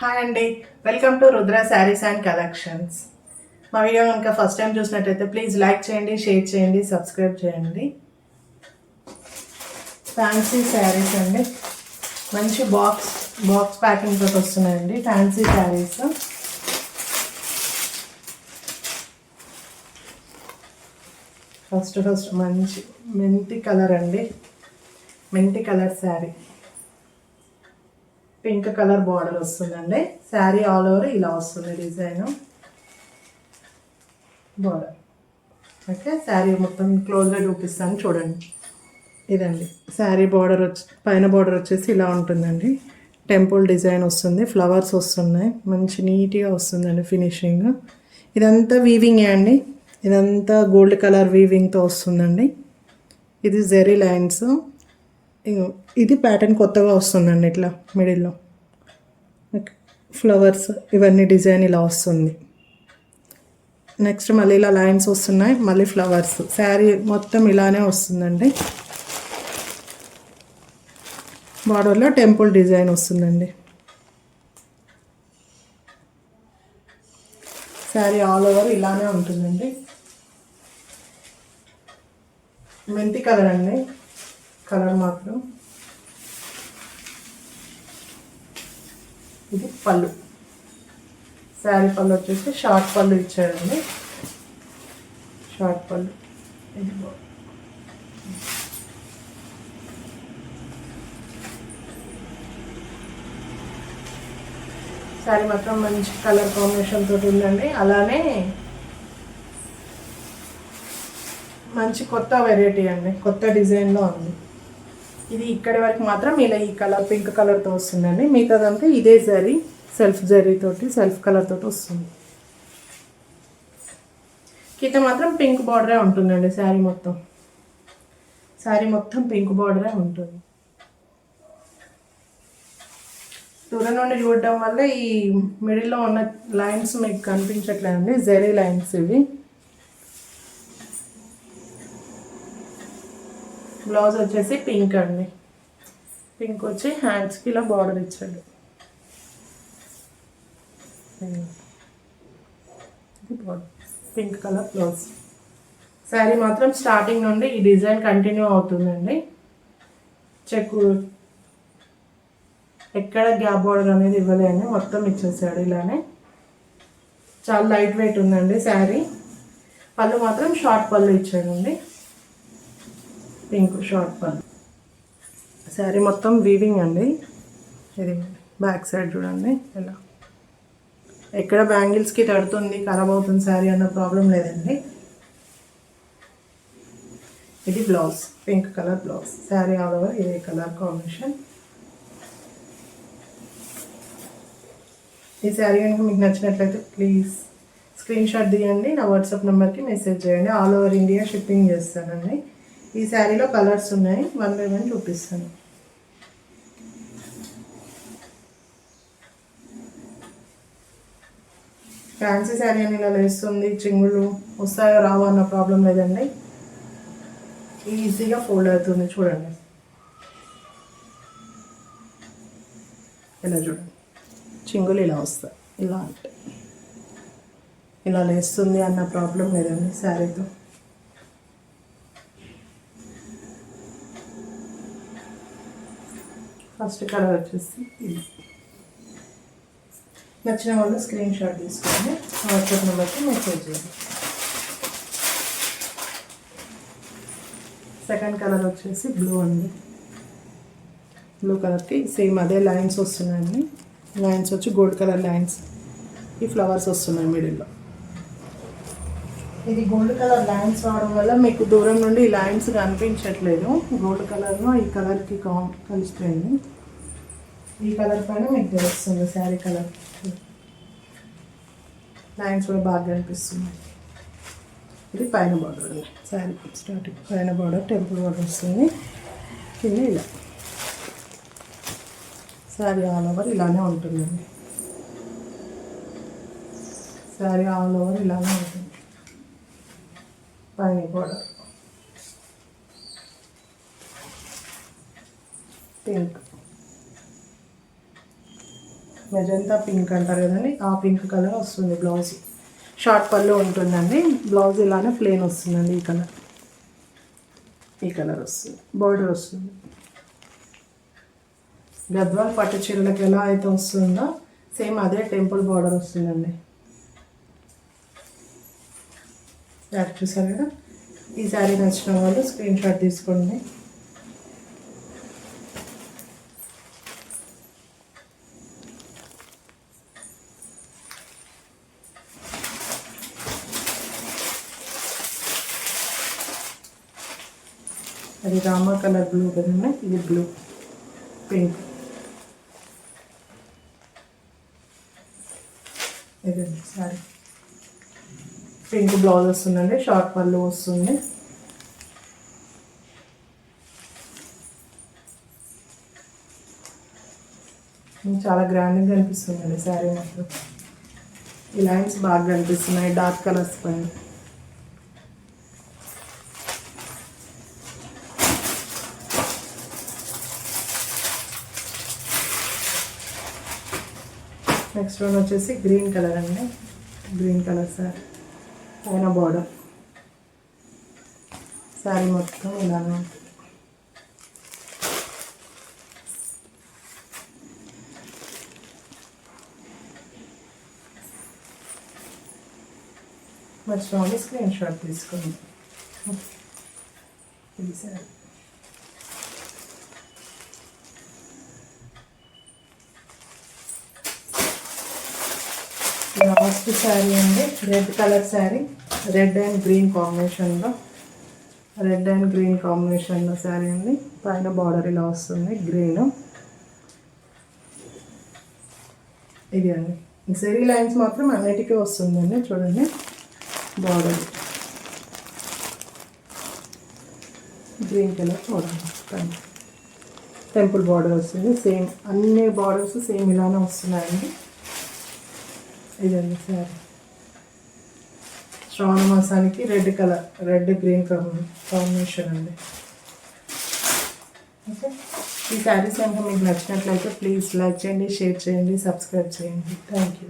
Hi అండి, welcome to Rudra saris and collections. మా video కనుక ఫస్ట్ టైం చూసినట్టయితే ప్లీజ్ లైక్ చేయండి, షేర్ చేయండి, సబ్స్క్రైబ్ చేయండి. ఫ్యాన్సీ శారీస్ అండి, మంచి బాక్స్ ప్యాకింగ్ తోటి వస్తున్నాయండి ఫ్యాన్సీ శారీస్. ఫస్ట్ మంచి మెంతి కలర్ అండి, మెంతి colour sari, pink colour border వస్తుందండి. శారీ ఆల్ ఓవర్ ఇలా వస్తుంది డిజైన్ బార్డర్. ఓకే, శారీ మొత్తం క్లోజ్గా చూపిస్తాను చూడండి. ఇదండి శారీ బార్డర్ పైన బార్డర్ వచ్చేసి ఇలా ఉంటుందండి. టెంపుల్ డిజైన్ వస్తుంది, ఫ్లవర్స్ వస్తున్నాయి, మంచి నీట్గా వస్తుందండి ఫినిషింగ్. ఇదంతా వీవింగే అండి, ఇదంతా గోల్డ్ కలర్ వీవింగ్తో వస్తుందండి. ఇది జెరీ లైన్స్. ఇది ప్యాటర్న్ కొత్తగా వస్తుందండి, ఇట్లా మిడిల్లో ఫ్లవర్స్ ఇవన్నీ డిజైన్ ఇలా వస్తుంది. నెక్స్ట్ మళ్ళీ ఇలా లైన్స్ వస్తున్నాయి, మళ్ళీ ఫ్లవర్స్. శారీ మొత్తం ఇలానే వస్తుందండి. బార్డర్లో టెంపుల్ డిజైన్ వస్తుందండి. శారీ ఆల్ ఓవర్ ఇలానే ఉంటుందండి. మెంతి కలర్ అండి, కలర్ మాత్రం. ఇది పళ్ళు, శారీ పళ్ళు వచ్చేసి షార్ట్ పళ్ళు ఇచ్చారండి, షార్ట్ పళ్ళు. ఇది శారీ మాత్రం మంచి కలర్ కాంబినేషన్ తోటి ఉందండి. అలానే మంచి కొత్త వెరైటీ అండి, కొత్త డిజైన్లో ఉంది. ఇది ఇక్కడి వరకు మాత్రం ఇలా ఈ కలర్ పింక్ కలర్తో వస్తుందండి. మిగతాదంతా ఇదే జరీ, సెల్ఫ్ జరీ తోటి సెల్ఫ్ కలర్ తోటి వస్తుంది. కింద మాత్రం పింక్ బార్డరే ఉంటుందండి. శారీ మొత్తం పింక్ బార్డరే ఉంటుంది. దూరం నుండి చూడడం వల్ల ఈ మిడిల్లో ఉన్న లైన్స్ మీకు కనిపించట్లేదండి, జరీ లైన్స్ ఇవి. బ్లౌజ్ వచ్చేసి పింక్ అండి, పింక్ వచ్చి హ్యాండ్స్కి ఇలా బార్డర్ ఇచ్చాడు. Pink colour blouse. శారీ మాత్రం స్టార్టింగ్ నుండి ఈ డిజైన్ కంటిన్యూ అవుతుందండి. చెక్కు ఎక్కడ గ్యాప్ బార్డర్ అనేది ఇవ్వలేని మొత్తం ఇచ్చేసాడు ఇలానే. చాలా లైట్ వెయిట్ ఉందండి శారీ. పళ్ళు మాత్రం షార్ట్ పళ్ళు ఇచ్చాడండి, పింక్ షార్ట్ పళ్ళు. శారీ మొత్తం వీవింగ్ అండి. ఇది బ్యాక్ సైడ్ చూడండి ఇలా. ఎక్కడ బ్యాంగిల్స్కి తడుతుంది, ఖరాబ్ అవుతుంది శారీ అన్న ప్రాబ్లం లేదండి. ఇది blouse, pink colour blouse. Sari all over ఇదే కలర్ కాంబినేషన్. ఈ శారీ కనుక మీకు నచ్చినట్లయితే ప్లీజ్ స్క్రీన్ షాట్ తీయండి, నా వాట్సాప్ నెంబర్కి మెసేజ్ చేయండి. ఆల్ ఓవర్ ఇండియా షిప్పింగ్ చేస్తానండి. ఈ శారీలో కలర్స్ ఉన్నాయి, 1 by 1 చూపిస్తాను. ఫ్యాన్సీ శారీ అని ఇలా వేస్తుంది, చింగులు వస్తాయో రావో అన్న ప్రాబ్లం లేదండి. ఈజీగా ఫోల్డ్ అవుతుంది చూడండి. ఇలా చూడండి, చింగులు ఇలా వస్తాయి. ఇలా అంటే ఇలా లేస్తుంది అన్న ప్రాబ్లం లేదండి శారీతో. ఫస్ట్ కలర్ వచ్చేసి ఇది. నచ్చిన వాళ్ళు స్క్రీన్ షాట్ తీసుకొని వాట్సాప్ నెంబర్కి మెసేజ్ చేయండి. సెకండ్ కలర్ వచ్చేసి బ్లూ అండి. బ్లూ కలర్కి సేమ్ అదే లైన్స్ వస్తున్నాయండి. లైన్స్ వచ్చి గోల్డ్ కలర్ లైన్స్, ఈ ఫ్లవర్స్ వస్తున్నాయి మిడిల్లో. ఇది గోల్డ్ కలర్ లైన్స్ రావడం వల్ల మీకు దూరం నుండి ఈ లైన్స్ కనిపించట్లేదు. గోల్డ్ కలర్లో ఈ కలర్కి కలిసిపోయింది. ఈ కలర్ పైన మీకు తెలుస్తుంది శారీ కలర్. లైన్స్ కూడా బాగా కనిపిస్తున్నాయి. ఇది పైన బార్డర్ అండి, శారీ స్టార్టింగ్ పైన బార్డర్ టెంపుల్ బార్డర్ వస్తుంది. కింద ఇలా శారీ ఆల్ ఓవర్ ఇలానే ఉంటుందండి. శారీ ఆల్ ఓవర్ ఇలానే ఉంటుంది. పైన బార్డర్ పింక్, మెజంతా పింక్ అంటారు కదండి, ఆ పింక్ కలర్ వస్తుంది బ్లౌజ్. షార్ట్ పళ్ళు ఉంటుందండి. బ్లౌజ్ ఇలానే ప్లెయిన్ వస్తుందండి. ఈ కలర్ వస్తుంది. బార్డర్ వస్తుంది. గద్వాల్ పట్టు చీరలకు ఎలా అయితే వస్తుందో సేమ్ అదే టెంపుల్ బార్డర్ వస్తుందండి. చూసారు కదా. ఈ శారీ నచ్చిన వాళ్ళు స్క్రీన్ షాట్ తీసుకోండి. అది రామా కలర్ బ్లూ కదండి, ఇది బ్లూ పింక్. ఇదండి సారీ. పింక్ బ్లౌజ్ వస్తుందండి, షార్ట్ పళ్ళు వస్తుంది. చాలా గ్రాండ్గా కనిపిస్తుందండి శారీ మాత్రం. ఈ లైన్స్ బాగా కనిపిస్తున్నాయి డార్క్ కలర్స్ పైన. నెక్స్ట్ వన్ వచ్చేసి గ్రీన్ కలర్ అండి. గ్రీన్ కలర్ సారీ పైన బార్డర్. శారీ మొత్తం ఇలానే ఉంటుంది. మర్చిపోండి స్క్రీన్ షాట్ తీసుకోండి. ఇది సారీ. లాస్ట్ శారీ అండి, red colour sari. Red and green కాంబినేషన్లో శారీ అండి. పైన బార్డర్ ఇలా వస్తుంది గ్రీన్. ఇది అండి జరీ లైన్స్ మాత్రం అన్నిటికీ వస్తుందండి. చూడండి బార్డర్ గ్రీన్ కలర్ చూడండి. టెంపుల్ బార్డర్ వస్తుంది. సేమ్ అన్ని బార్డర్స్ సేమ్ ఇలానే వస్తున్నాయండి. ఇదండి సారీ. శ్రావణ మాసానికి రెడ్ గ్రీన్ కాంబినేషన్ అండి. ఓకే, ఈ శారీస్ కనుక మీకు నచ్చినట్లయితే ప్లీజ్ లైక్ చేయండి, షేర్ చేయండి, సబ్స్క్రైబ్ చేయండి. Thank you.